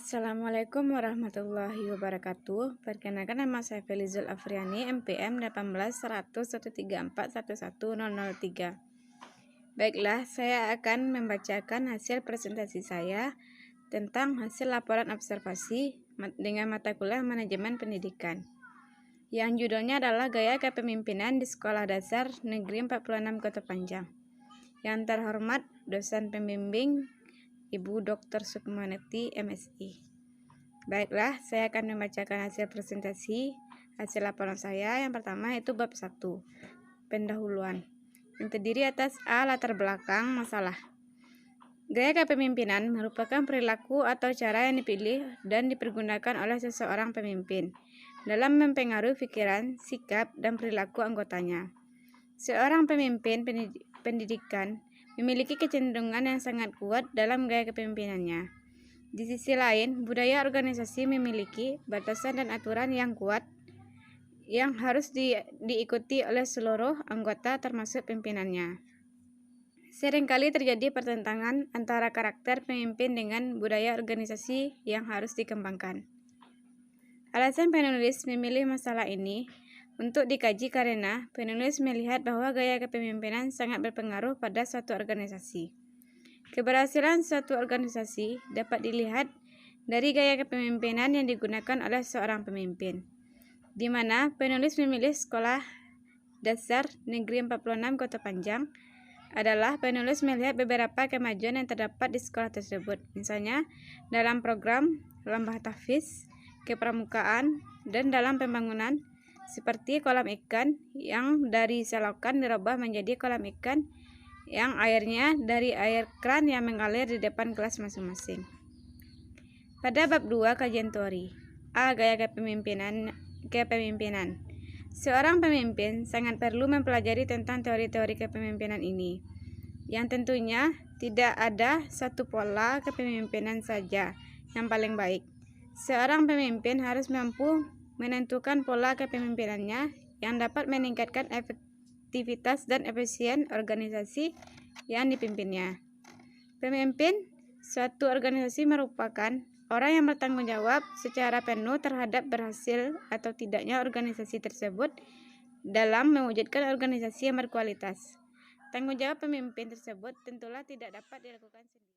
Assalamualaikum warahmatullahi wabarakatuh. Perkenalkan, nama saya Felizul Afriani, MPM 18.134.11003. Baiklah, saya akan membacakan hasil presentasi saya tentang hasil laporan observasi dengan mata kuliah Manajemen Pendidikan, yang judulnya adalah Gaya Kepemimpinan di Sekolah Dasar Negeri 46 Kota Panjang. Yang terhormat dosen pembimbing Ibu Dr. Sukmaneti, MSI. Baiklah, saya akan membacakan hasil presentasi hasil laporan saya. Yang pertama itu bab 1, pendahuluan, yang terdiri atas A. Latar belakang masalah. Gaya kepemimpinan merupakan perilaku atau cara yang dipilih dan dipergunakan oleh seseorang pemimpin dalam mempengaruhi pikiran, sikap, dan perilaku anggotanya. Seorang pemimpin pendidikan memiliki kecenderungan yang sangat kuat dalam gaya kepemimpinannya. Di sisi lain, budaya organisasi memiliki batasan dan aturan yang kuat yang harus diikuti oleh seluruh anggota termasuk pimpinannya. Seringkali terjadi pertentangan antara karakter pemimpin dengan budaya organisasi yang harus dikembangkan. Alasan penulis memilih masalah ini untuk dikaji karena penulis melihat bahwa gaya kepemimpinan sangat berpengaruh pada suatu organisasi. Keberhasilan suatu organisasi dapat dilihat dari gaya kepemimpinan yang digunakan oleh seorang pemimpin, di mana penulis memilih Sekolah Dasar Negeri 46 Kota Panjang adalah penulis melihat beberapa kemajuan yang terdapat di sekolah tersebut, misalnya dalam program lomba tahfiz, kepramukaan, dan dalam pembangunan, seperti kolam ikan yang dari selokan dirubah menjadi kolam ikan yang airnya dari air kran yang mengalir di depan kelas masing-masing. Pada bab 2, kajian teori A. Gaya kepemimpinan. Seorang pemimpin sangat perlu mempelajari tentang teori-teori kepemimpinan ini, yang tentunya tidak ada satu pola kepemimpinan saja yang paling baik. Seorang pemimpin harus mampu menentukan pola kepemimpinannya yang dapat meningkatkan efektivitas dan efisien organisasi yang dipimpinnya. Pemimpin suatu organisasi merupakan orang yang bertanggung jawab secara penuh terhadap berhasil atau tidaknya organisasi tersebut dalam mewujudkan organisasi yang berkualitas. Tanggung jawab pemimpin tersebut tentulah tidak dapat dilakukan sendiri.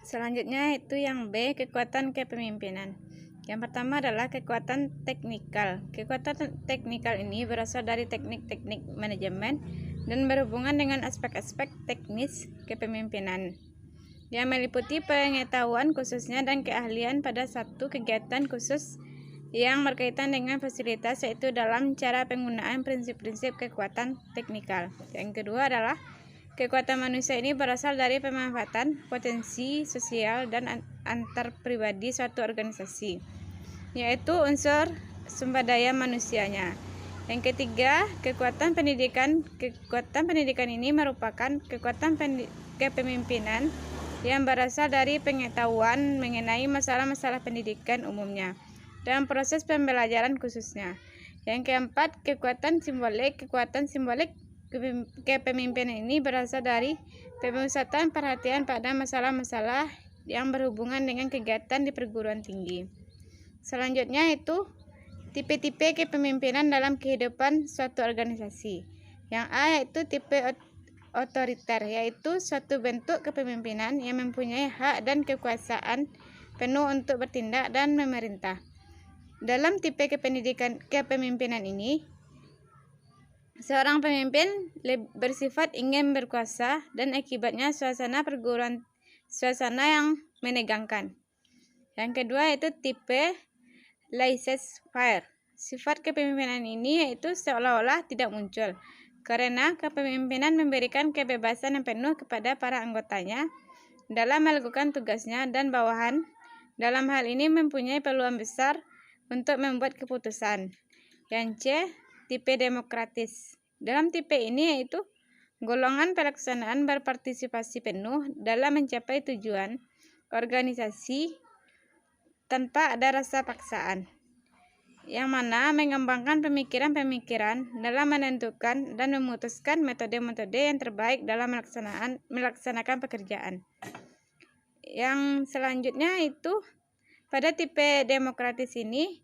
Selanjutnya itu yang B, kekuatan kepemimpinan. Yang pertama adalah kekuatan teknikal. Kekuatan teknikal ini berasal dari teknik-teknik manajemen dan berhubungan dengan aspek-aspek teknis kepemimpinan yang meliputi pengetahuan khususnya dan keahlian pada satu kegiatan khusus yang berkaitan dengan fasilitas, yaitu dalam cara penggunaan prinsip-prinsip kekuatan teknikal. Yang kedua adalah kekuatan manusia. Ini berasal dari pemanfaatan potensi sosial dan antar pribadi suatu organisasi, yaitu unsur sumber daya manusianya. Yang ketiga, kekuatan pendidikan. Kekuatan pendidikan ini merupakan kekuatan kepemimpinan yang berasal dari pengetahuan mengenai masalah-masalah pendidikan umumnya dan proses pembelajaran khususnya. Yang keempat, kekuatan simbolik. Kekuatan simbolik kepemimpinan ini berasal dari pemusatan perhatian pada masalah-masalah yang berhubungan dengan kegiatan di perguruan tinggi. Selanjutnya itu tipe-tipe kepemimpinan dalam kehidupan suatu organisasi. Yang A yaitu tipe otoriter, yaitu suatu bentuk kepemimpinan yang mempunyai hak dan kekuasaan penuh untuk bertindak dan memerintah. Dalam tipe kepemimpinan ini, seorang pemimpin bersifat ingin berkuasa dan akibatnya suasana yang menegangkan. Yang kedua yaitu tipe laissez-faire. Sifat kepemimpinan ini yaitu seolah-olah tidak muncul, karena kepemimpinan memberikan kebebasan yang penuh kepada para anggotanya dalam melakukan tugasnya dan bawahan dalam hal ini mempunyai peluang besar untuk membuat keputusan. Yang C, tipe demokratis. Dalam tipe ini yaitu golongan pelaksanaan berpartisipasi penuh dalam mencapai tujuan organisasi tanpa ada rasa paksaan, yang mana mengembangkan pemikiran-pemikiran dalam menentukan dan memutuskan metode-metode yang terbaik dalam melaksanakan pekerjaan. Yang selanjutnya itu Pada tipe demokratis ini,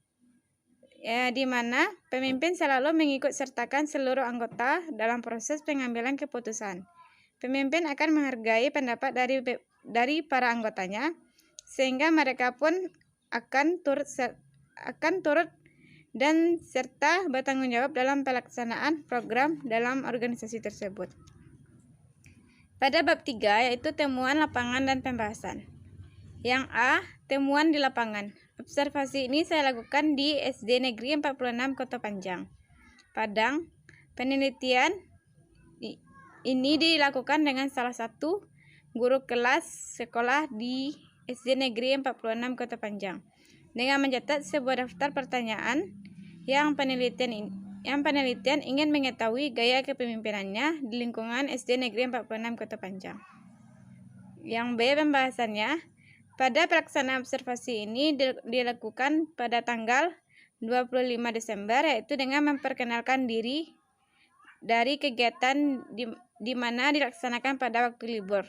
di mana pemimpin selalu mengikut sertakan seluruh anggota dalam proses pengambilan keputusan. Pemimpin akan menghargai pendapat dari para anggotanya, sehingga mereka pun akan turut dan serta bertanggung jawab dalam pelaksanaan program dalam organisasi tersebut. Pada bab 3, yaitu temuan lapangan dan pembahasan. Yang A, temuan di lapangan. Observasi ini saya lakukan di SD Negeri 46 Kota Panjang, Padang. Penelitian ini dilakukan dengan salah satu guru kelas sekolah di SD Negeri 46 Kota Panjang dengan mencatat sebuah daftar pertanyaan yang penelitian ingin mengetahui gaya kepemimpinannya di lingkungan SD Negeri 46 Kota Panjang. Yang B, pembahasannya. Pada pelaksanaan observasi ini dilakukan pada tanggal 25 Desember, yaitu dengan memperkenalkan diri dari kegiatan di mana dilaksanakan pada waktu libur.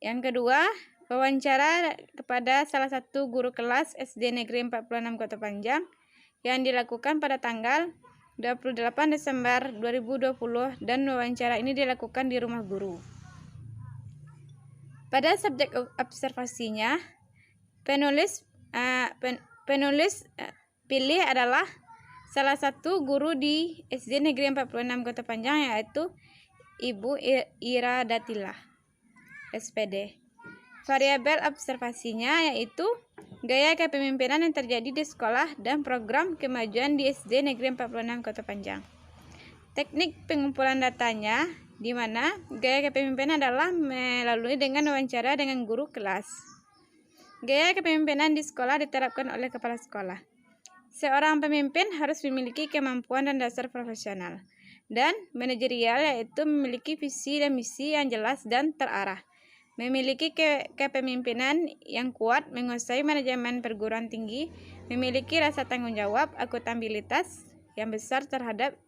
Yang kedua, wawancara kepada salah satu guru kelas SD Negeri 46 Kota Panjang yang dilakukan pada tanggal 28 Desember 2020 dan wawancara ini dilakukan di rumah guru. Pada subjek observasinya, penulis pilih adalah salah satu guru di SD Negeri 46 Kota Panjang, yaitu Ibu Ira Datillah, SPD. Variabel observasinya yaitu gaya kepemimpinan yang terjadi di sekolah dan program kemajuan di SD Negeri 46 Kota Panjang. Teknik pengumpulan datanya, di mana gaya kepemimpinan adalah melalui dengan wawancara dengan guru kelas. Gaya kepemimpinan di sekolah diterapkan oleh kepala sekolah. Seorang pemimpin harus memiliki kemampuan dan dasar profesional dan manajerial, yaitu memiliki visi dan misi yang jelas dan terarah, memiliki kepemimpinan yang kuat, menguasai manajemen perguruan tinggi, memiliki rasa tanggung jawab, akuntabilitas yang besar terhadap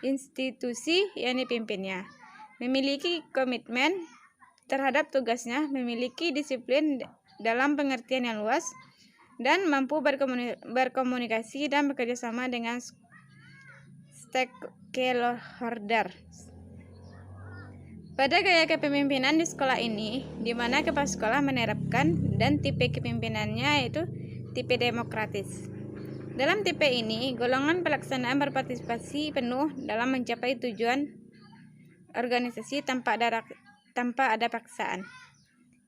institusi yang dipimpinnya, memiliki komitmen terhadap tugasnya, memiliki disiplin dalam pengertian yang luas, dan mampu berkomunikasi dan bekerjasama dengan stakeholder. Pada gaya kepemimpinan di sekolah ini, di mana kepala sekolah menerapkan dan tipe kepimpinannya yaitu tipe demokratis. Dalam tipe ini, golongan pelaksanaan berpartisipasi penuh dalam mencapai tujuan organisasi tanpa ada paksaan.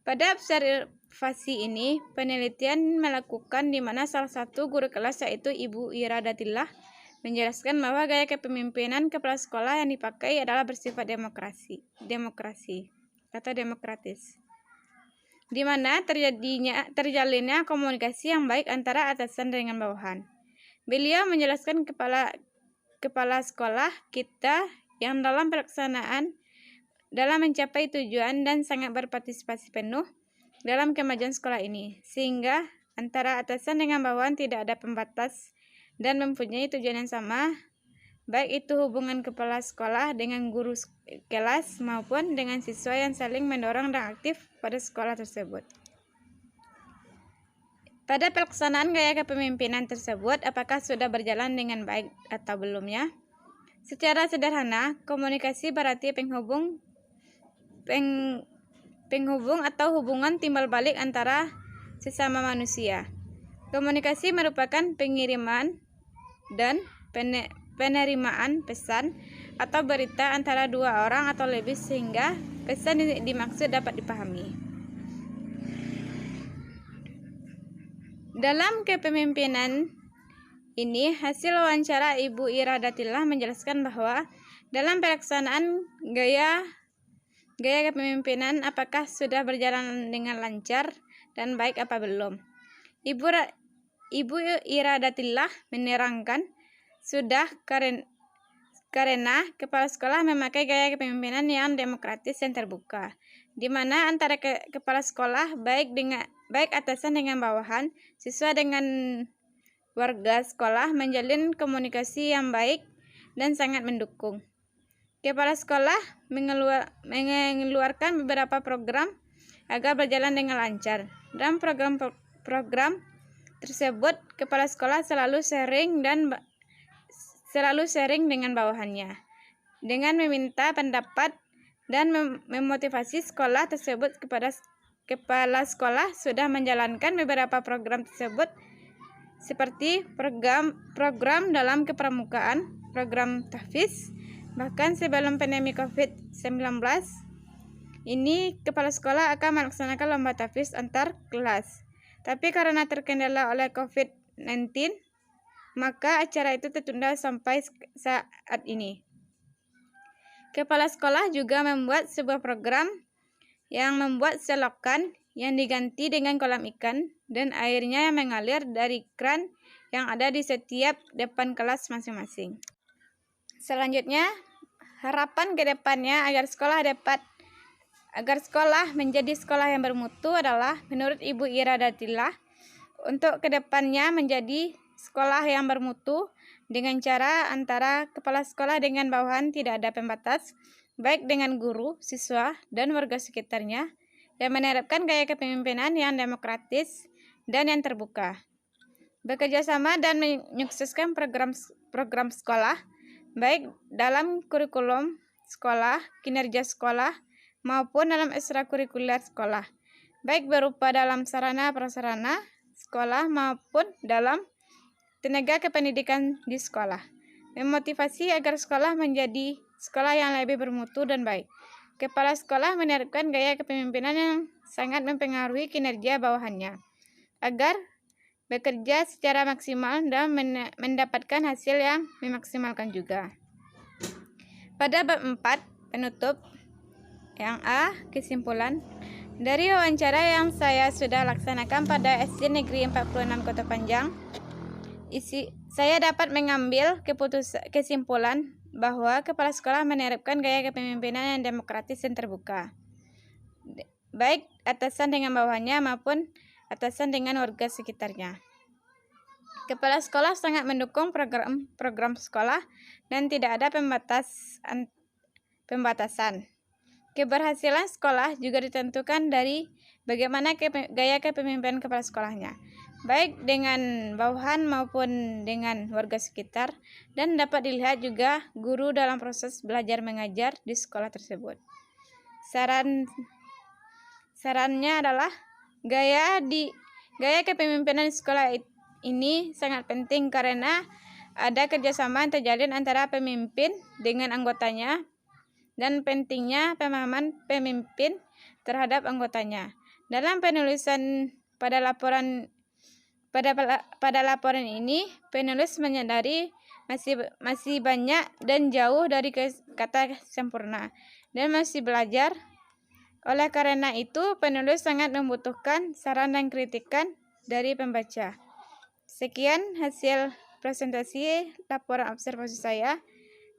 Pada observasi ini, penelitian melakukan di mana salah satu guru kelas yaitu Ibu Ira Datillah menjelaskan bahwa gaya kepemimpinan kepala sekolah yang dipakai adalah bersifat demokrasi atau demokratis, di mana terjalinnya komunikasi yang baik antara atasan dengan bawahan. Beliau menjelaskan kepala sekolah kita yang dalam pelaksanaan dalam mencapai tujuan dan sangat berpartisipasi penuh dalam kemajuan sekolah ini, sehingga antara atasan dengan bawahan tidak ada pembatas dan mempunyai tujuan yang sama, baik itu hubungan kepala sekolah dengan guru kelas maupun dengan siswa yang saling mendorong dan aktif pada sekolah tersebut. Pada pelaksanaan gaya kepemimpinan tersebut, apakah sudah berjalan dengan baik atau belumnya? Secara sederhana, komunikasi berarti penghubung atau hubungan timbal balik antara sesama manusia. Komunikasi merupakan pengiriman dan penerimaan pesan atau berita antara dua orang atau lebih sehingga pesan dimaksud dapat dipahami. Dalam kepemimpinan ini, hasil wawancara Ibu Ira Datillah menjelaskan bahwa dalam pelaksanaan gaya kepemimpinan apakah sudah berjalan dengan lancar dan baik apa belum. Ibu Ira Datillah menerangkan sudah karena kepala sekolah memakai gaya kepemimpinan yang demokratis dan terbuka, di mana antara kepala sekolah baik atasan dengan bawahan, siswa dengan warga sekolah menjalin komunikasi yang baik dan sangat mendukung. Kepala sekolah mengeluarkan beberapa program agar berjalan dengan lancar. Dalam program tersebut, kepala sekolah selalu sharing dengan bawahannya, dengan meminta pendapat dan memotivasi sekolah tersebut. Kepala sekolah sudah menjalankan beberapa program tersebut, seperti program dalam kepramukaan, program tahfiz. Bahkan sebelum pandemi COVID-19 ini, kepala sekolah akan melaksanakan lomba tahfiz antar kelas. Tapi karena terkendala oleh COVID-19, maka acara itu tertunda sampai saat ini. Kepala sekolah juga membuat sebuah program yang membuat selokan yang diganti dengan kolam ikan dan airnya yang mengalir dari kran yang ada di setiap depan kelas masing-masing. Selanjutnya, harapan ke depannya agar sekolah menjadi sekolah yang bermutu adalah, menurut Ibu Ira Datillah, untuk ke depannya menjadi sekolah yang bermutu dengan cara antara kepala sekolah dengan bawahan tidak ada pembatas, baik dengan guru, siswa, dan warga sekitarnya, yang menerapkan gaya kepemimpinan yang demokratis dan yang terbuka. Bekerja sama dan menyukseskan program sekolah, baik dalam kurikulum sekolah, kinerja sekolah, maupun dalam ekstrakurikuler sekolah, baik berupa dalam sarana-prasarana sekolah maupun dalam tenaga kependidikan di sekolah. Memotivasi agar sekolah menjadi sekolah yang lebih bermutu dan baik. Kepala sekolah menerapkan gaya kepemimpinan yang sangat mempengaruhi kinerja bawahannya, agar bekerja secara maksimal dan mendapatkan hasil yang memaksimalkan juga. Pada bab 4, penutup, yang A, kesimpulan. Dari wawancara yang saya sudah laksanakan pada SD Negeri 46 Kota Panjang, saya dapat mengambil kesimpulan bahwa kepala sekolah menerapkan gaya kepemimpinan yang demokratis dan terbuka, baik atasan dengan bawahannya maupun atasan dengan warga sekitarnya. Kepala sekolah sangat mendukung program sekolah dan tidak ada pembatasan. Keberhasilan sekolah juga ditentukan dari bagaimana gaya kepemimpinan kepala sekolahnya, baik dengan bawahan maupun dengan warga sekitar, dan dapat dilihat juga guru dalam proses belajar mengajar di sekolah tersebut. Sarannya adalah gaya kepemimpinan sekolah ini sangat penting karena ada kerjasama yang terjalin antara pemimpin dengan anggotanya dan pentingnya pemahaman pemimpin terhadap anggotanya. Dalam penulisan pada laporan ini, penulis menyadari masih banyak dan jauh dari kata sempurna dan masih belajar. Oleh karena itu, penulis sangat membutuhkan saran dan kritikan dari pembaca. Sekian hasil presentasi laporan observasi saya.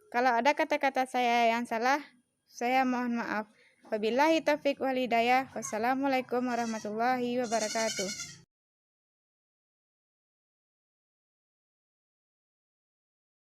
Kalau ada kata-kata saya yang salah, saya mohon maaf. Wabillahi taufiq wal hidayah. Wassalamualaikum warahmatullahi wabarakatuh.